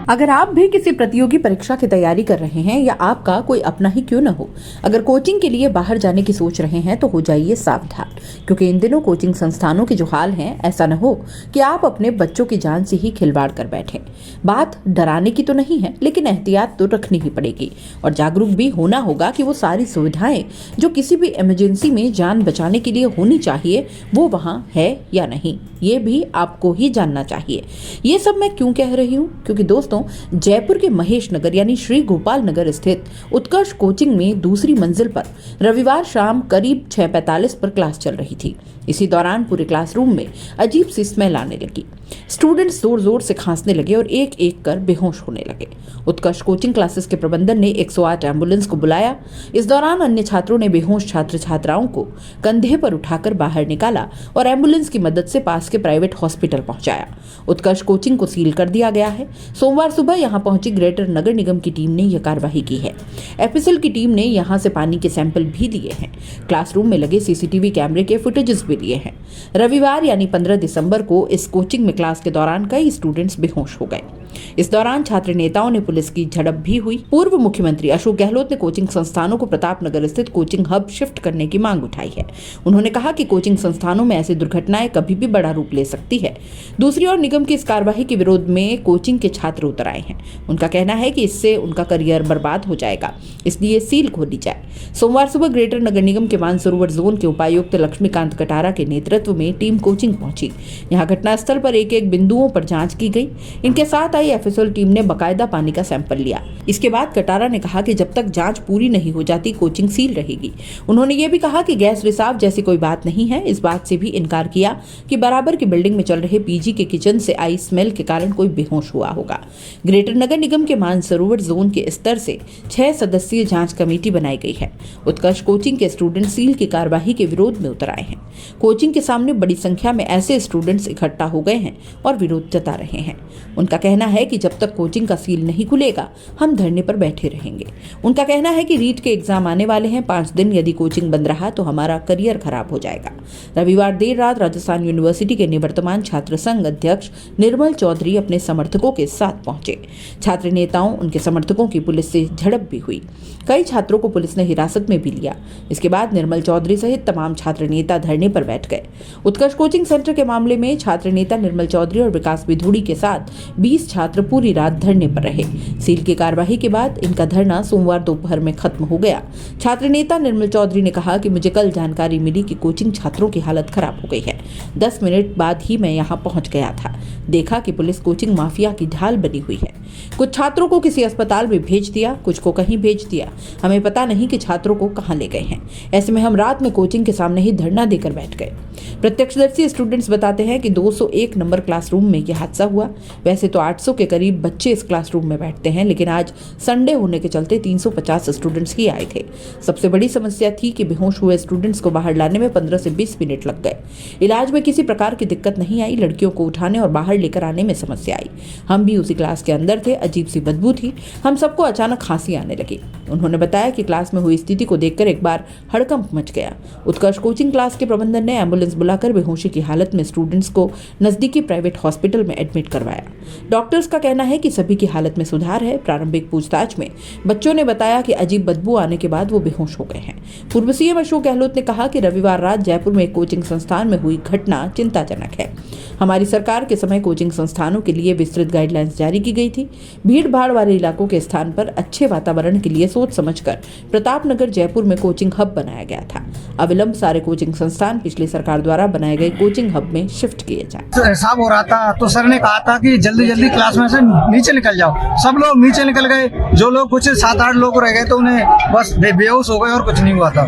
अगर आप भी किसी प्रतियोगी परीक्षा की तैयारी कर रहे हैं या आपका कोई अपना ही क्यों न हो, अगर कोचिंग के लिए बाहर जाने की सोच रहे हैं तो हो जाइए सावधान, क्योंकि इन दिनों कोचिंग संस्थानों के जो हाल हैं, ऐसा न हो कि आप अपने बच्चों की जान से ही खिलवाड़ कर बैठें। बात डराने की तो नहीं है, लेकिन एहतियात तो रखनी ही पड़ेगी और जागरूक भी होना होगा कि वो सारी सुविधाएं जो किसी भी इमरजेंसी में जान बचाने के लिए होनी चाहिए वो वहां है या नहीं, ये भी आपको ही जानना चाहिए। ये सब मैं क्यों कह रही हूँ? क्योंकि दोस्तों, जयपुर के महेश नगर यानी श्री गोपाल नगर स्थित उत्कर्ष कोचिंग में दूसरी मंजिल पर रविवार शाम करीब 6:45 पर क्लास चल रही थी। इसी दौरान पूरे क्लासरूम में अजीब सी स्मेल आने लगी। स्टूडेंट्स जोर जोर से खांसने लगे और एक एक कर बेहोश होने लगे। उत्कर्ष कोचिंग क्लासेस के प्रबंधन ने 108 एम्बुलेंस को बुलाया। इस दौरान अन्य छात्रों ने बेहोश छात्र छात्राओं को कंधे पर उठाकर बाहर निकाला और एम्बुलेंस की मदद से पास के प्राइवेट हॉस्पिटल पहुंचाया। उत्कर्ष कोचिंग को सील कर दिया गया है। सोमवार सुबह यहां पहुंची ग्रेटर नगर निगम की टीम ने यह कार्रवाई की है। एफएसएल की टीम ने यहां से पानी के सैंपल भी लिए हैं। क्लासरूम में लगे सीसीटीवी कैमरे के फुटेजेस भी लिए हैं। रविवार यानी 15 दिसंबर को इस कोचिंग में क्लास के दौरान कई स्टूडेंट्स बेहोश हो गए। इस दौरान छात्र नेताओं ने पुलिस की झड़प भी हुई। पूर्व मुख्यमंत्री अशोक गहलोत ने कोचिंग संस्थानों को प्रतापनगर स्थित कोचिंग हब शिफ्ट करने की मांग उठाई है। उन्होंने कहा कि कोचिंग संस्थानों में ऐसी दुर्घटनाएं कभी भी बड़ा रूप ले सकती है। दूसरी ओर निगम की इस कार्रवाई के विरोध में कोचिंग के छात्र उतर आए हैं। उनका कहना है कि इससे उनका करियर बर्बाद हो जाएगा, इसलिए सील खोली जाए। सोमवार सुबह ग्रेटर नगर निगम के मानसरोवर जोन के उपायुक्त लक्ष्मीकांत कटारा के नेतृत्व में टीम कोचिंग पहुंची। यहाँ घटनास्थल पर एक एक बिंदुओं पर जांच की गई। इनके साथ आई एफएसएल टीम ने बकायदा पानी का सैंपल लिया। इसके बाद कटारा ने कहा कि जब तक जांच पूरी नहीं हो जाती कोचिंग सील रहेगी। उन्होंने ये भी कहा कि गैस रिसाव जैसी कोई बात नहीं है। इस बात से भी इनकार किया कि बराबर की बिल्डिंग में चल रहे पीजी के किचन से आई स्मेल के कारण कोई बेहोश हुआ होगा। ग्रेटर नगर निगम के मानसरोवर जोन के स्तर से 6 सदस्यीय जांच कमेटी बनाई गई है। उत्कर्ष कोचिंग के स्टूडेंट सील की कार्यवाही के विरोध में उतर आए हैं। कोचिंग के सामने बड़ी संख्या में ऐसे स्टूडेंट्स इकट्ठा हो गए हैं और विरोध जता रहे हैं। उनका कहना है कि जब तक कोचिंग का सील नहीं खुलेगा हम धरने पर बैठे रहेंगे। उनका कहना है कि रीट के एग्जाम आने वाले हैं। 5 दिन यदि कोचिंग बंद रहा तो हमारा करियर खराब हो जाएगा। रविवार देर रात राजस्थान यूनिवर्सिटी के निवर्तमान छात्र संघ अध्यक्ष निर्मल चौधरी अपने समर्थकों के साथ पहुंचे। छात्र नेताओं, उनके समर्थकों की पुलिस से झड़प भी हुई। कई छात्रों को पुलिस ने हिरासत में भी लिया। इसके बाद निर्मल चौधरी सहित तमाम छात्र नेता धरने पर बैठ गए। उत्कर्ष कोचिंग सेंटर के मामले में छात्र नेता निर्मल चौधरी और विकास विधुड़ी के साथ 20 छात्र पूरी रात धरने पर रहे। सील की कार्यवाही के बाद इनका धरना सोमवार दोपहर में खत्म हो गया। छात्र नेता निर्मल चौधरी ने कहा कि मुझे कल जानकारी मिली कि कोचिंग छात्रों की हालत खराब हो गई है। 10 मिनट बाद ही मैं यहाँ पहुंच गया था। देखा कि पुलिस कोचिंग माफिया की ढाल बनी हुई है। कुछ छात्रों को किसी अस्पताल में भेज दिया, कुछ को कहीं भेज दिया। हमें पता नहीं कि छात्रों को कहां ले गए हैं। ऐसे में हम रात में कोचिंग के सामने ही धरना देकर बैठ गए। प्रत्यक्षदर्शी स्टूडेंट्स बताते हैं कि 201 नंबर क्लासरूम में यह हादसा हुआ। वैसे तो 800 के करीब बच्चे इस क्लासरूम में बैठते हैं, लेकिन आज संडे होने के चलते 350 स्टूडेंट्स ही आए थे। सबसे बड़ी समस्या थी कि बेहोश हुए स्टूडेंट्स को बाहर लाने में 15 से 20 मिनट लग गए। इलाज में किसी प्रकार की दिक्कत नहीं आई। लड़कियों को उठाने और बाहर लेकर आने में समस्या आई। हम भी उसी क्लास के अंदर थे। अजीब सी बदबू थी। हम सबको अचानक खांसी आने लगी। उन्होंने बताया कि क्लास में हुई स्थिति को देखकर एक बार हड़कंप मच गया। उत्कर्ष कोचिंग क्लास के प्रबंधन ने एम्बुलेंस बुलाकर बेहोशी की हालत में स्टूडेंट्स को नजदीकी प्राइवेट हॉस्पिटल में एडमिट करवाया। डॉक्टर्स का कहना है कि सभी की हालत में सुधार है। प्रारंभिक पूछताछ में बच्चों ने बताया कि अजीब बदबू आने के बाद वो बेहोश हो गए हैं। पूर्व सीएम अशोक गहलोत ने कहा कि रविवार रात जयपुर में एक कोचिंग संस्थान में हुई घटना चिंताजनक है। हमारी सरकार के समय कोचिंग संस्थानों के लिए विस्तृत गाइडलाइंस जारी की गई थी। भीड़ भाड़ वाले इलाकों के स्थान पर अच्छे वातावरण के लिए सोच समझकर प्रतापनगर जयपुर में कोचिंग हब बनाया गया था। अविलंब सारे कोचिंग संस्थान पिछली सरकार द्वारा बनाए गए कोचिंग हब में शिफ्ट किए जाए। हिसाब हो रहा था तो सर ने कहा था कि जल्दी जल्दी क्लास में से नीचे निकल जाओ। सब लोग नीचे निकल गए। जो लोग कुछ 7-8 लोग रह गए तो उन्हें बस बेहोश हो गए और कुछ नहीं हुआ था।